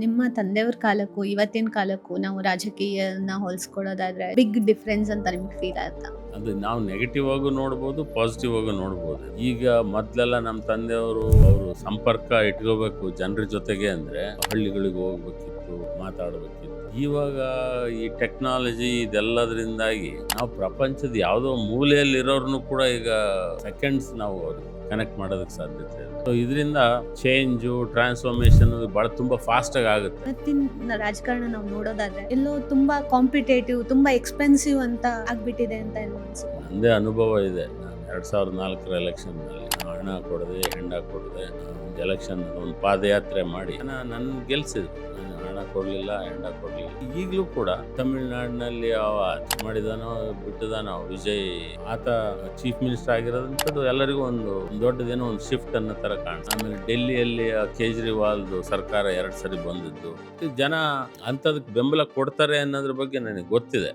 ನಿಮ್ಮ ತಂದೆಯವ್ರ ಕಾಲಕ್ಕೂ ಇವತ್ತಿನ ಕಾಲಕ್ಕೂ ನಾವು ರಾಜಕೀಯನ ಹೋಲಿಸ್ಕೊಳ್ಳೋದಾದ್ರೆ ಬಿಗ್ ಡಿಫ್ರೆನ್ಸ್ ಅಂತ ನಿಮ್ಗೆ ಫೀಲ್ ಆಯ್ತಾ? ಅದು ನಾವು ನೆಗೆಟಿವ್ ಆಗೂ ನೋಡ್ಬೋದು, ಪಾಸಿಟಿವ್ ಆಗೂ ನೋಡ್ಬೋದು. ಈಗ ಮೊದ್ಲೆಲ್ಲ ನಮ್ಮ ತಂದೆಯವರು ಅವರು ಸಂಪರ್ಕ ಇಟ್ಕೋಬೇಕು ಜನರ ಜೊತೆಗೆ ಅಂದ್ರೆ ಹಳ್ಳಿಗಳಿಗೆ ಹೋಗ್ಬೇಕಿತ್ತು, ಮಾತಾಡ್ಬೇಕಿತ್ತು. ಇವಾಗ ಈ ಟೆಕ್ನಾಲಜಿ ಇದೆಲ್ಲದ್ರಿಂದಾಗಿ ನಾವು ಪ್ರಪಂಚದ ಯಾವುದೋ ಮೂಲೆಯಲ್ಲಿರೋರ್ನು ಕೂಡ ಈಗ ಸೆಕೆಂಡ್ಸ್ ನಾವು ಕನೆಕ್ಟ್ ಮಾಡೋದಕ್ಕೆ ಸಾಧ್ಯತೆ ಇದೆ. ಸೊ ಇದರಿಂದ ಚೇಂಜು ಟ್ರಾನ್ಸ್ಫಾರ್ಮೇಶನ್ ಬಹಳ ತುಂಬಾ ಫಾಸ್ಟ್ ಆಗಿ ಆಗುತ್ತೆ. ಇವತ್ತಿನ ರಾಜಕಾರಣ ನಾವು ನೋಡೋದಾದ್ರೆ ಎಲ್ಲೋ ತುಂಬಾ ಕಾಂಪಿಟೇಟಿವ್, ತುಂಬಾ ಎಕ್ಸ್ಪೆನ್ಸಿವ್ ಅಂತ ಆಗ್ಬಿಟ್ಟಿದೆ ಅಂತ ಅನ್ಸುತ್ತೆ. ನಂದೇ ಅನುಭವ ಇದೆ. ನಾನು 2004 ಎಲೆಕ್ಷನ್ ನಲ್ಲಿ ಹಣ ಕೊಡದೆ, ಹೆಂಡ ಕೊಡದೆ ಒಂದು ಎಲೆಕ್ಷನ್ ಒಂದು ಪಾದಯಾತ್ರೆ ಮಾಡಿ ನನ್ನ ಗೆಲ್ಸಿದ್ರು. ನಾನು ಹಣ ಕೊಡ್ಲಿಲ್ಲ, ಹೆಂಡ ಕೊಡ್ಲಿಲ್ಲ. ಈಗಲೂ ಕೂಡ ತಮಿಳುನಾಡಿನಲ್ಲಿ ಮಾಡಿದಾನೋ ಬಿಟ್ಟಿದಾನೋ ವಿಜಯ್, ಆತ ಚೀಫ್ ಮಿನಿಸ್ಟರ್ ಆಗಿರೋದಂಥದ್ದು ಎಲ್ಲರಿಗೂ ಒಂದು ದೊಡ್ಡದೇನೋ ಒಂದು ಶಿಫ್ಟ್ ಅನ್ನೋ ತರ ಕಾಣ್ತು. ಆಮೇಲೆ ಡೆಲ್ಲಿಯಲ್ಲಿ ಕೇಜ್ರಿವಾಲ್ದು ಸರ್ಕಾರ 2 ಸರಿ ಬಂದಿದ್ದು, ಜನ ಅಂಥದಕ್ಕೆ ಬೆಂಬಲ ಕೊಡ್ತಾರೆ ಅನ್ನೋದ್ರ ಬಗ್ಗೆ ನನಗೆ ಗೊತ್ತಿದೆ.